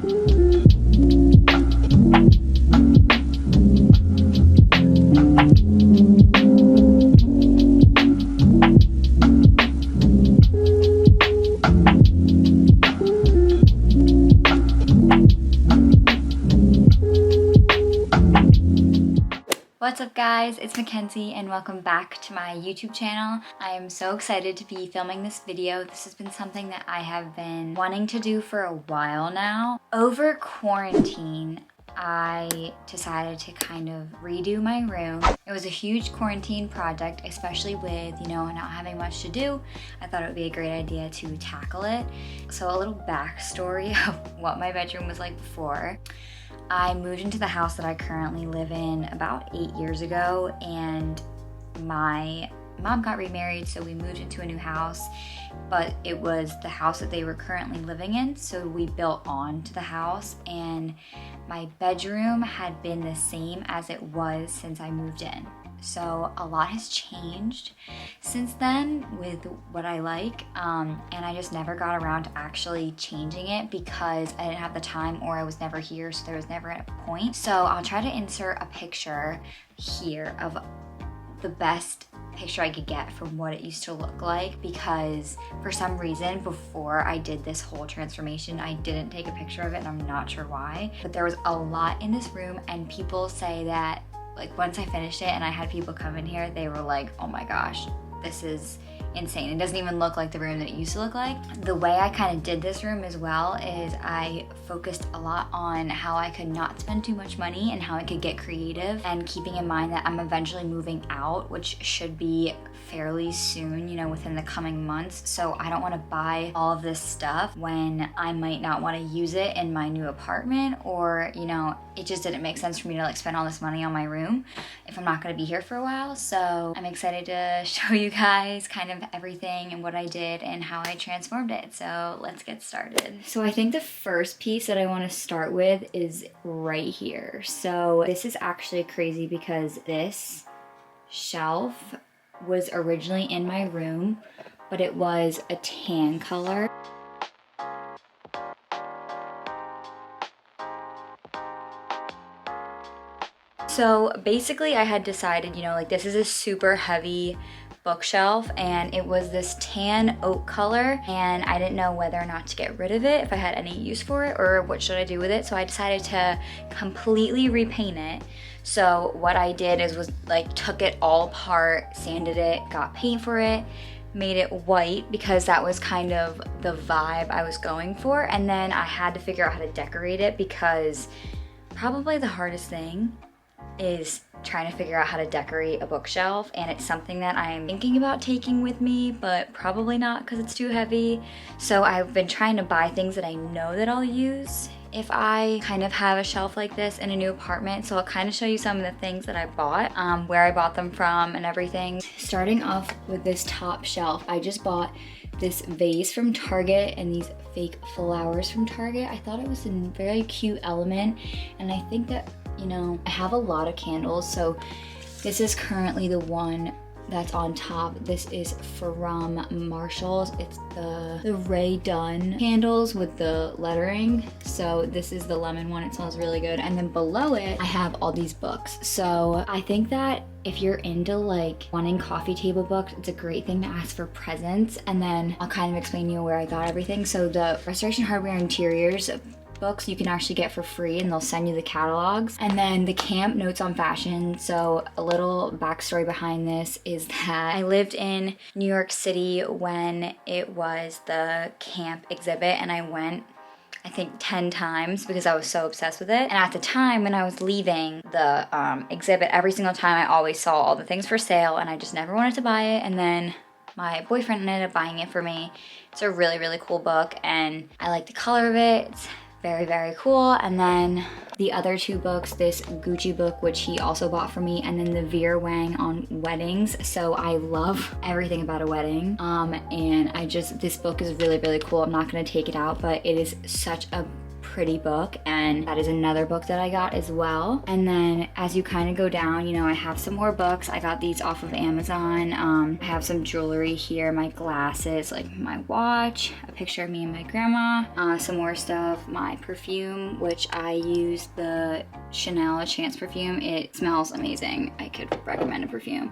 What's up guys, it's Mackenzie and welcome back to my YouTube channel. I am so excited to be filming this video. This has been something that I have been wanting to do for a while now. Over quarantine, I decided to kind of redo my room. It was a huge quarantine project, especially with, not having much to do. I thought it would be a great idea to tackle it. So a little backstory of what my bedroom was like before. I moved into the house that I currently live in about 8 years ago, and my mom got remarried, so we moved into a new house, but it was the house that they were currently living in, so we built on to the house, and my bedroom had been the same as it was since I moved in. So a lot has changed since then with what I like, and I just never got around to actually changing it because I didn't have the time, or I was never here, so there was never a point. So I'll try to insert a picture here of the best picture I could get from what it used to look like, because for some reason before I did this whole transformation I didn't take a picture of it, and I'm not sure why, but there was a lot in this room, and people say that like once I finished it and I had people come in here, they were like, oh my gosh, this is insane. It doesn't even look like the room that it used to look like. The way I kind of did this room as well is I focused a lot on how I could not spend too much money and how I could get creative, and keeping in mind that I'm eventually moving out, which should be fairly soon, within the coming months. So I don't want to buy all of this stuff when I might not want to use it in my new apartment, or, it just didn't make sense for me to like spend all this money on my room if I'm not going to be here for a while. So I'm excited to show you guys kind of everything and what I did and how I transformed it. So let's get started. So I think the first piece that I want to start with is right here. So this is actually crazy because this shelf was originally in my room, but it was a tan color. So basically I had decided, like this is a super heavy bookshelf, and it was this tan oak color, and I didn't know whether or not to get rid of it, if I had any use for it, or what should I do with it. So I decided to completely repaint it. So what I did was like took it all apart, sanded it, got paint for it, made it white because that was kind of the vibe I was going for, and then I had to figure out how to decorate it, because probably the hardest thing is trying to figure out how to decorate a bookshelf, and it's something that I'm thinking about taking with me, but probably not because it's too heavy. So I've been trying to buy things that I know that I'll use if I kind of have a shelf like this in a new apartment. So I'll kind of show you some of the things that I bought, where I bought them from and everything. Starting off with this top shelf, I just bought this vase from Target and these fake flowers from Target. I thought it was a very cute element, and I think that I have a lot of candles, so this is currently the one that's on top. This is from Marshall's. It's the Ray Dunn candles with the lettering. So this is the lemon one. It smells really good. And then below it, I have all these books. So I think that if you're into like wanting coffee table books, it's a great thing to ask for presents. And then I'll kind of explain to you where I got everything. So the Restoration Hardware Interiors books you can actually get for free, and they'll send you the catalogs. And then the Camp Notes on Fashion. So a little backstory behind this is that I lived in New York City when it was the camp exhibit, and I went I think 10 times because I was so obsessed with it. And at the time when I was leaving the exhibit, every single time I always saw all the things for sale, and I just never wanted to buy it. And then my boyfriend ended up buying it for me. It's a really, really cool book, and I like the color of it. It's very, very cool. And then the other two books, this Gucci book, which he also bought for me, and then the Vera Wang on weddings. So I love everything about a wedding. And this book is really, really cool. I'm not gonna take it out, but it is such a pretty book, and that is another book that I got as well. And then as you kind of go down, you know, I have some more books. I got these off of Amazon. I have some jewelry here, my glasses, like my watch, a picture of me and my grandma, some more stuff, my perfume, which I use the Chanel Chance perfume. It smells amazing. I could recommend a perfume.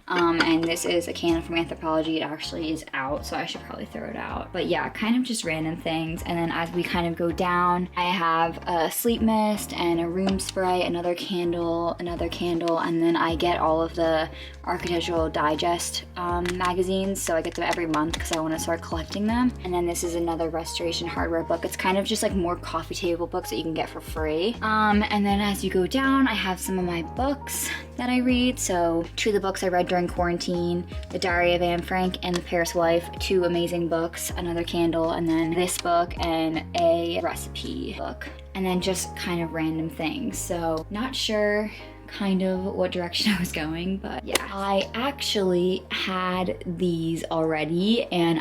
And this is a candle from Anthropologie. It actually is out, so I should probably throw it out. But yeah, kind of just random things. And then as we kind of go down, I have a sleep mist and a room spray, another candle, and then I get all of the Architectural Digest magazines, so I get them every month because I want to start collecting them. And then this is another restoration hardware book. It's kind of just like more coffee table books that you can get for free. And then as you go down, I have some of my books that I read. So two of the books I read during quarantine, The Diary of Anne Frank and The Paris Wife, two amazing books, another candle, and then this book and a recipe book. And then just kind of random things. So not sure kind of what direction I was going, but yeah. I actually had these already, and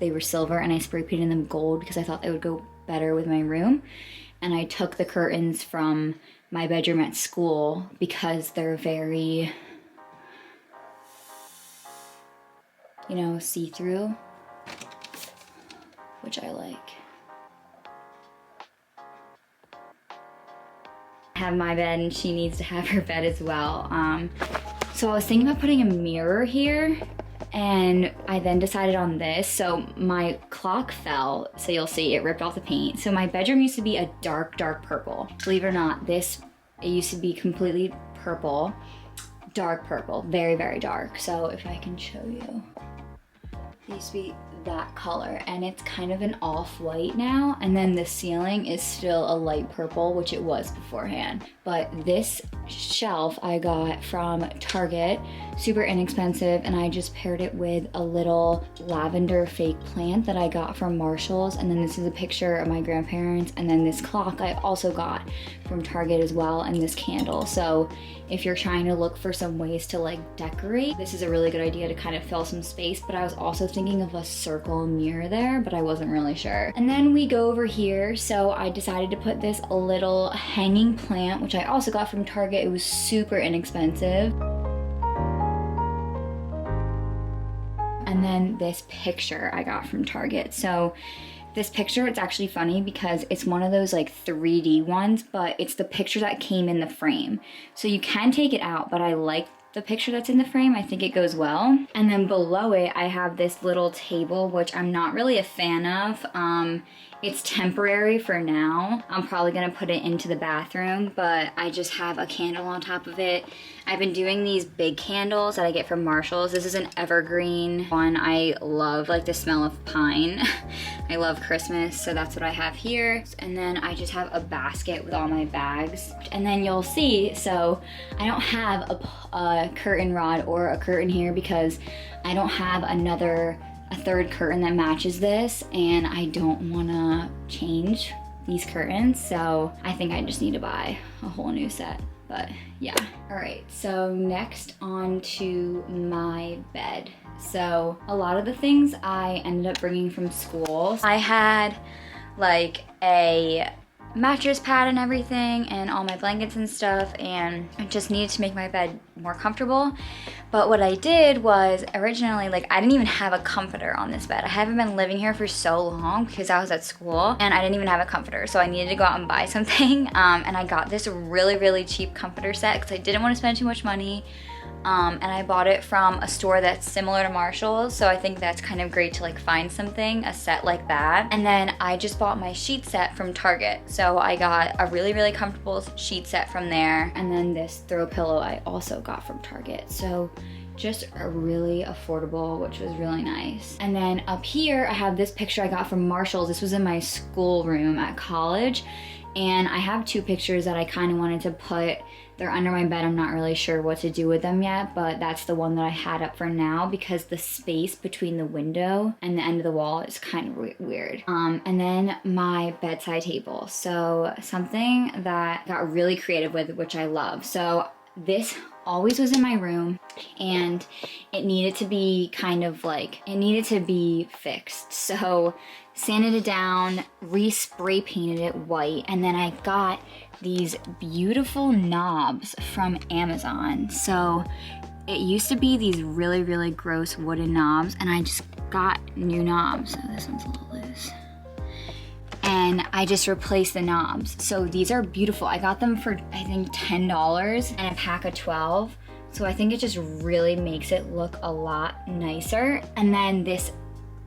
they were silver, and I spray painted them gold because I thought they would go better with my room. And I took the curtains from my bedroom at school because they're very, you know, see-through, which I like. I have my bed and she needs to have her bed as well. So I was thinking about putting a mirror here, and I then decided on this. So my clock fell, so you'll see it ripped off the paint. So my bedroom used to be a dark, dark purple. Believe it or not, it used to be completely purple, dark purple, very, very dark. So if I can show you, it used to be that color, and it's kind of an off-white now. And then the ceiling is still a light purple, which it was beforehand. But this shelf I got from Target, super inexpensive, and I just paired it with a little lavender fake plant that I got from Marshall's. And then this is a picture of my grandparents, and then this clock I also got from Target as well, and this candle. So if you're trying to look for some ways to like decorate, this is a really good idea to kind of fill some space. But I was also thinking of a circle mirror there, but I wasn't really sure. And then we go over here, so I decided to put this little hanging plant, which I also got from Target. It was super inexpensive. And then this picture I got from Target. So this picture, it's actually funny because it's one of those like 3D ones, but it's the picture that came in the frame. So you can take it out, but I like the picture that's in the frame. I think it goes well. And then below it, I have this little table, which I'm not really a fan of. It's temporary for now. I'm probably gonna put it into the bathroom, but I just have a candle on top of it. I've been doing these big candles that I get from Marshall's. This is an evergreen one. I love like the smell of pine. I love Christmas, so that's what I have here. And then I just have a basket with all my bags. And then you'll see, so I don't have a curtain rod or a curtain here because I don't have a third curtain that matches this, and I don't wanna change these curtains, so I think I just need to buy a whole new set. But yeah. All right, so next on to my bed. So a lot of the things I ended up bringing from school. I had like a mattress pad and everything and all my blankets and stuff, and I just needed to make my bed more comfortable. But what I did was originally, like, I didn't even have a comforter on this bed. I haven't been living here for so long because I was at school and I didn't even have a comforter, so I needed to go out and buy something. And I got this really, really cheap comforter set because I didn't want to spend too much money. And I bought it from a store that's similar to Marshall's, so I think that's kind of great to like find something, a set like that. And then I just bought my sheet set from Target, so I got a really, really comfortable sheet set from there. And then this throw pillow I also got from Target, so just a really affordable, which was really nice. And then up here I have this picture I got from Marshall's. This was in my school room at college, and I have two pictures that I kind of wanted to put. They're under my bed. I'm not really sure what to do with them yet, but that's the one that I had up for now because the space between the window and the end of the wall is kind of weird. And then my bedside table. So something that got really creative with, which I love. So this always was in my room, and it needed to be kind of like, it needed to be fixed. So sanded it down, re-spray painted it white, and then I got these beautiful knobs from Amazon. So it used to be these really, really gross wooden knobs, and I just got new knobs. So this one's a little loose. And I just replaced the knobs. So these are beautiful. I got them for, I think, $10 and a pack of 12. So I think it just really makes it look a lot nicer. And then this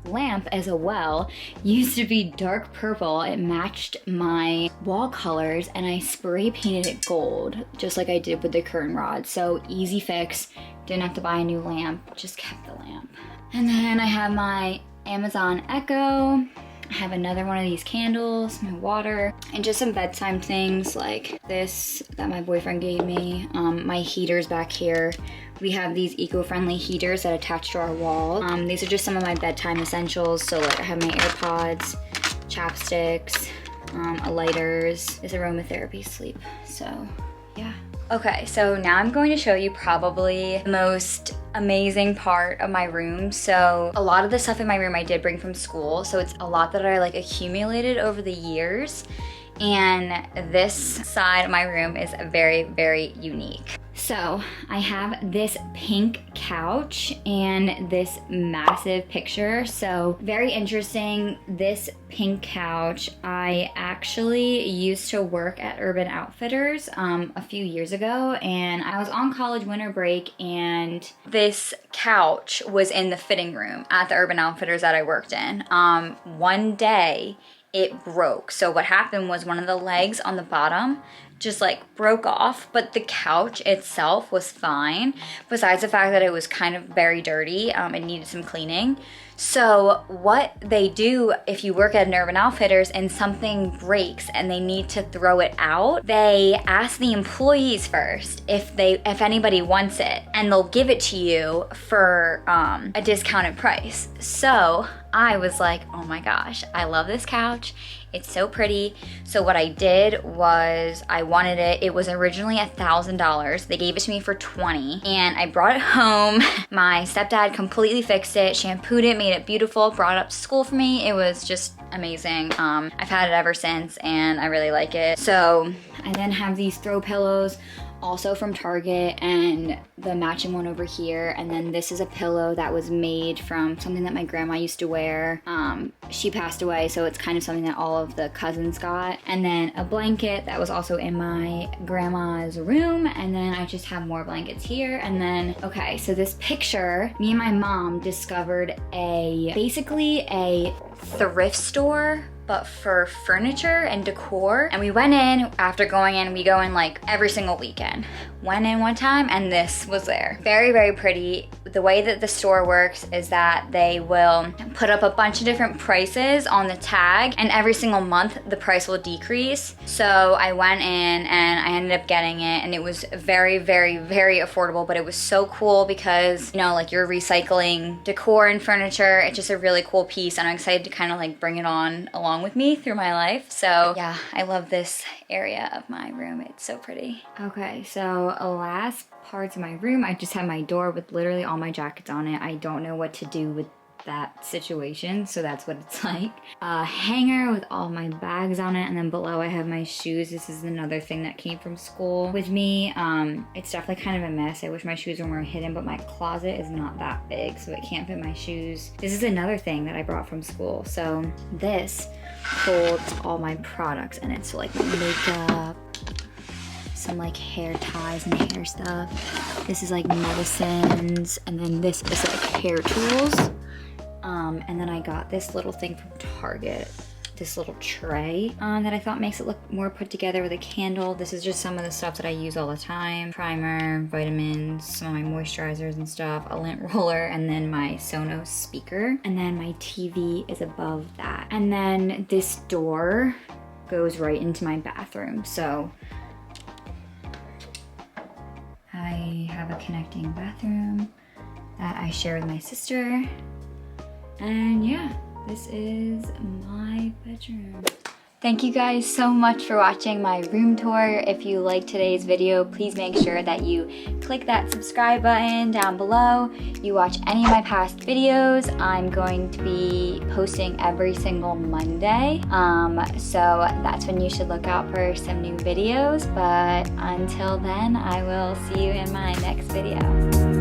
lamp as well used to be dark purple. It matched my wall colors, and I spray painted it gold, just like I did with the curtain rod. So easy fix, didn't have to buy a new lamp, just kept the lamp. And then I have my Amazon Echo. I have another one of these candles, my water, and just some bedtime things like this that my boyfriend gave me. My heaters back here. We have these eco-friendly heaters that attach to our wall. These are just some of my bedtime essentials. So like I have my AirPods, chapsticks, lighters. This aromatherapy sleep, so yeah. Okay, so now I'm going to show you probably the most amazing part of my room. So a lot of the stuff in my room I did bring from school. So it's a lot that I like accumulated over the years. And this side of my room is very, very unique. So I have this pink couch and this massive picture. So very interesting, this pink couch, I actually used to work at Urban Outfitters a few years ago, and I was on college winter break, and this couch was in the fitting room at the Urban Outfitters that I worked in. One day it broke. So what happened was one of the legs on the bottom just like broke off, but the couch itself was fine, besides the fact that it was kind of very dirty. It needed some cleaning. So what they do if you work at an Urban Outfitters and something breaks and they need to throw it out, they ask the employees first if anybody wants it, and they'll give it to you for a discounted price. So I was like, oh my gosh, I love this couch. It's so pretty. So what I did was I wanted it. It was originally $1,000. They gave it to me for $20, and I brought it home. My stepdad completely fixed it, shampooed it, made it beautiful, brought it up to school for me. It was just amazing. I've had it ever since, and I really like it. So I then have these throw pillows, also from Target, and the matching one over here. And then this is a pillow that was made from something that my grandma used to wear. She passed away, so it's kind of something that all of the cousins got. And then a blanket that was also in my grandma's room. And then I just have more blankets here. And then, okay, so this picture, me and my mom discovered basically a thrift store, but for furniture and decor. And we went in, after going in, we go in like every single weekend. Went in one time and this was there. Very, very pretty. The way that the store works is that they will put up a bunch of different prices on the tag, and every single month the price will decrease. So I went in and I ended up getting it, and it was very, very, very affordable, but it was so cool because, you know, like you're recycling decor and furniture. It's just a really cool piece, and I'm excited to kind of like bring it on along with me through my life. So yeah, I love this area of my room. It's so pretty. Okay, so last parts of my room, I just have my door with literally all my jackets on it. I don't know what to do with that situation, so that's what it's like. A hanger with all my bags on it, and then below I have my shoes. This is another thing that came from school with me. It's definitely kind of a mess. I wish my shoes were more hidden, but my closet is not that big, so it can't fit my shoes. This is another thing that I brought from school. So this holds all my products in it, so like my makeup, some like hair ties and hair stuff. This is like medicines, and then this is like hair tools. And then I got this little thing from Target, this little tray that I thought makes it look more put together with a candle. This is just some of the stuff that I use all the time. Primer, vitamins, some of my moisturizers and stuff, a lint roller, and then my Sonos speaker. And then my TV is above that. And then this door goes right into my bathroom. So I have a connecting bathroom that I share with my sister. And yeah, this is my bedroom. Thank you guys so much for watching my room tour. If you liked today's video, please make sure that you click that subscribe button down below. You watch any of my past videos. I'm going to be posting every single Monday. So that's when you should look out for some new videos. But until then, I will see you in my next video.